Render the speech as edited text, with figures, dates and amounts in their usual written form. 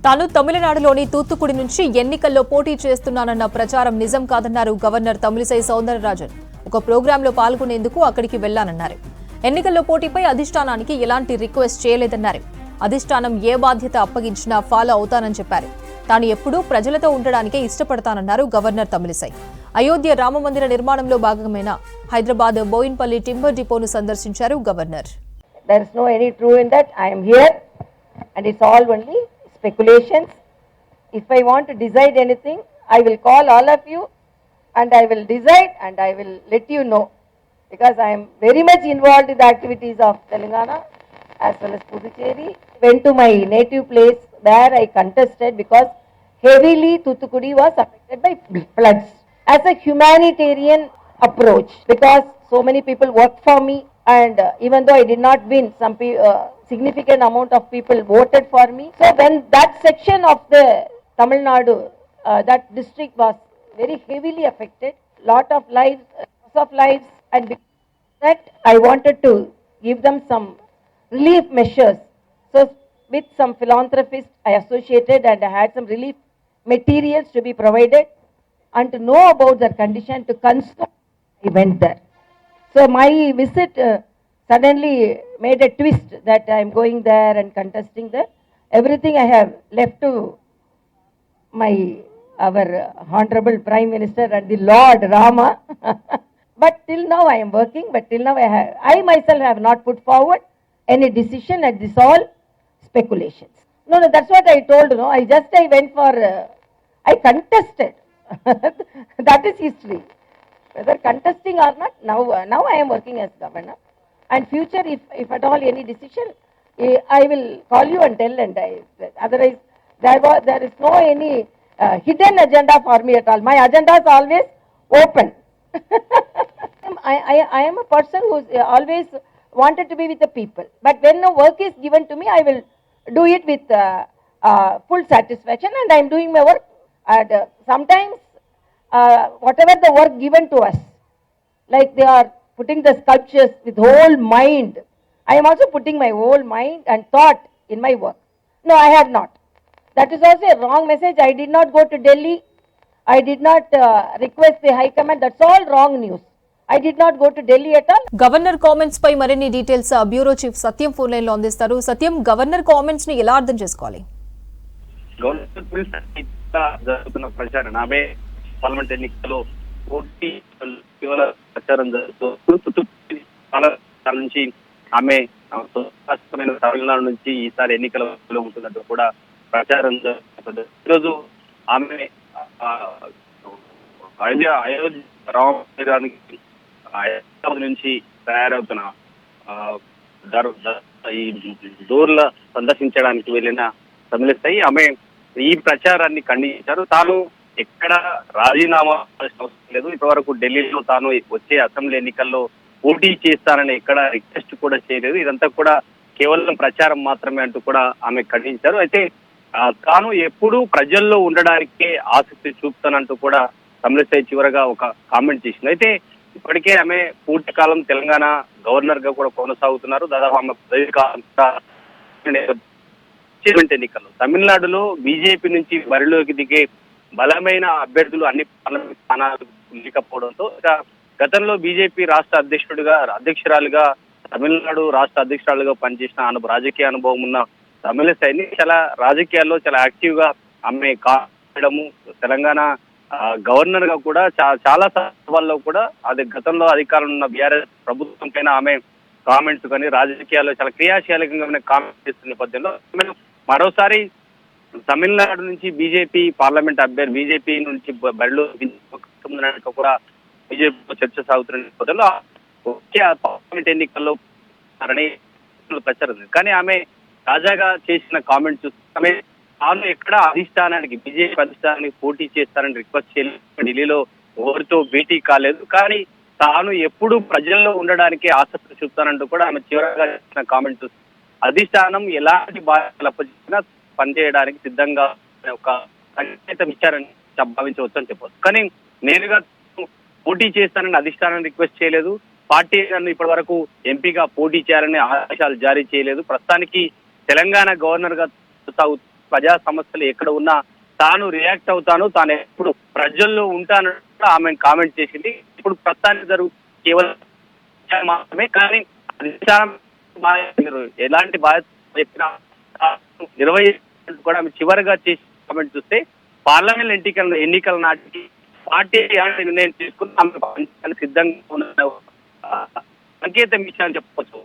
తాను తమిళనాడులోని తూత్తుకుడి నుంచి ఎన్నికల్లో పోటీ చేస్తున్నానన్న ప్రచారం నిజం కాదన్నారు గవర్నర్ తమిళిసై సౌందరరాజన్. ఒక ప్రోగ్రాంలో పాల్గొనేందుకు అక్కడికి వెళ్లానన్నారు. ఎన్నికల్లో పోటీపై అధిష్టానానికి ఎలాంటి రిక్వెస్ట్ చేయలేదన్నారు. అధిష్టానం ఏ బాధ్యత అప్పగించినా ఫాలో అవుతానని చెప్పారు. తాను ఎప్పుడూ ప్రజలతో ఉండడానికే ఇష్టపడతానన్నారు గవర్నర్ తమిళిసై. అయోధ్య రామమందిర నిర్మాణంలో భాగమైన హైదరాబాద్ బోయిన్పల్లి టింబర్ డిపోను సందర్శించారు governor. There is no any true in that. I am here and it's all only speculations. If I want to decide anything, I will call all of you and I will decide and I will let you know, because I am very much involved in the activities of Telangana as well as Puducherry. Went to my native place where I contested because heavily Thoothukudi was affected by floods. As a humanitarian approach, because so many people worked for me, and even though I did not win, some significant amount of people voted for me. So when that section of the Tamil Nadu, that district was very heavily affected, lot of lives, and because of that I wanted to give them some relief measures. So with some philanthropists I associated and I had some relief materials to be provided, and to know about their condition, to consult, I went there. So my visit suddenly made a twist that I am going there and contesting there. Everything I have left to our Honorable Prime Minister and the Lord Rama. But till now I am working, but till now I myself have not put forward any decision, and this all speculations. No, that's what I told, no. I went for, I contested. That is history. Whether contesting or not, now I am working as governor. And future, if at all any decision, I will call you and tell, and otherwise there is no any hidden agenda for me at all. My agenda is always open. I am a person who always wanted to be with the people. But when no work is given to me, I will do it with full satisfaction, and I am doing my work. And sometimes whatever the work given to us, like they are putting the sculptures with whole mind, I am also putting my whole mind and thought in my work. No, I have not. That is also a wrong message. I did not go to Delhi. I did not request the High Command. That's all wrong news. I did not go to Delhi at all. Governor comments పై మరిన్ని details bureau chief Satyam phone line లో అందిస్తారు. సత్యం, governor comments ని ఎలా అర్థం చేసుకోవాలి? జరుగుతున్న ప్రచారం ఆమె పార్లమెంట్ ఎన్నికల్లో పోటీ ప్రచారం నుంచి ఆమె తమిళనాడు నుంచి ఈసారి ఎన్నికలలో ఉంటున్నట్టు కూడా ప్రచారం జరుగుతుంది. ఈరోజు ఆమె అయోధ్య రామమందిరానికి హైదరాబాద్ నుంచి తయారవుతున్న ఈ డోర్ల సందర్శించడానికి వెళ్ళిన తమిళిసై ఆమె ఈ ప్రచారాన్ని ఖండించారు. తాను ఎక్కడ రాజీనామా అవసరం లేదు, ఇప్పటివరకు ఢిల్లీలో తాను వచ్చే అసెంబ్లీ ఎన్నికల్లో పోటీ చేస్తానని ఎక్కడ రిక్వెస్ట్ కూడా చేయలేదు, ఇదంతా కూడా కేవలం ప్రచారం మాత్రమే అంటూ కూడా ఆమె ఖండించారు. అయితే తాను ఎప్పుడూ ప్రజల్లో ఉండడానికే ఆసక్తి చూపుతానంటూ కూడా తమిళిసై చివరగా ఒక కామెంట్ చేసింది. అయితే ఇప్పటికే ఆమె పూర్తి కాలం తెలంగాణ గవర్నర్ గా కూడా కొనసాగుతున్నారు. దాదాపు ఆమె ఎన్నికల్లో తమిళనాడులో బీజేపీ నుంచి బరిలోకి దిగే బలమైన అభ్యర్థులు అన్ని పార్లమెంట్ స్థానాలు లేకపోవడంతో గతంలో బీజేపీ రాష్ట్ర అధ్యక్షురాలుగా తమిళనాడు రాష్ట్ర అధ్యక్షురాలుగా పనిచేసిన రాజకీయ అనుభవం ఉన్న తమిళిసైని చాలా రాజకీయాల్లో చాలా యాక్టివ్ గా ఆమె కావడము, తెలంగాణ గవర్నర్ గా కూడా చాలా సందర్భాల్లో కూడా అది గతంలో అధికారంలో ఉన్న బీఆర్ఎస్ ప్రభుత్వం పైన ఆమె కామెంట్స్ కానీ రాజకీయాల్లో చాలా క్రియాశీలకంగా కామెంట్ చేస్తున్న నేపథ్యంలో మరోసారి తమిళనాడు నుంచి బీజేపీ పార్లమెంట్ అభ్యర్థి బీజేపీ నుంచి బరిలో కూడా బీజేపీలో చర్చ సాగుతున్న నేపథ్యంలో పార్లమెంట్ ఎన్నికల్లో ప్రచారం. కానీ ఆమె తాజాగా చేసిన కామెంట్ చూస్తే తాను ఎక్కడ అధిష్టానానికి బీజేపీ అధిష్టానానికి పోటీ చేస్తారని రిక్వెస్ట్ చేయలేదు, ఢిల్లీలో ఎవరితో భేటీ కాలేదు, కానీ తాను ఎప్పుడు ప్రజల్లో ఉండడానికి ఆసక్తి చూపుతానంటూ కూడా ఆమె చివరగా చేసిన కామెంట్ అధిష్టానం ఎలాంటి బాధ్యతలు అప్పచెప్పినా పనిచేయడానికి సిద్ధంగా ఒక సంకేతం ఇచ్చారని భావించవచ్చు అని చెప్పవచ్చు. కానీ నేరుగా పోటీ చేస్తానని అధిష్టానాన్ని రిక్వెస్ట్ చేయలేదు, పార్టీ నన్ను ఇప్పటి వరకు ఎంపీగా పోటీ చేయాలని ఆదేశాలు జారీ చేయలేదు. ప్రస్తుతానికి తెలంగాణ గవర్నర్ గా ప్రజా సమస్యలు ఎక్కడ ఉన్నా తాను రియాక్ట్ అవుతాను, తాను ఎప్పుడు ప్రజల్లో ఉంటాను ఆమె కామెంట్ చేసింది. ఇప్పుడు ప్రస్తుతానికి కేవలం మాత్రమే, కానీ మీరు ఎలాంటి బాధ్యత చెప్పినా నిర్వహించినట్టు కూడా ఆమె చివరిగా చేసి కామెంట్ చూస్తే పార్లమెంట్ ఎన్నికల నాటికి పార్టీ నిర్ణయం తీసుకుని ఆమె సిద్ధంగా ఉన్న సంకేతం ఇచ్చారని చెప్పవచ్చు.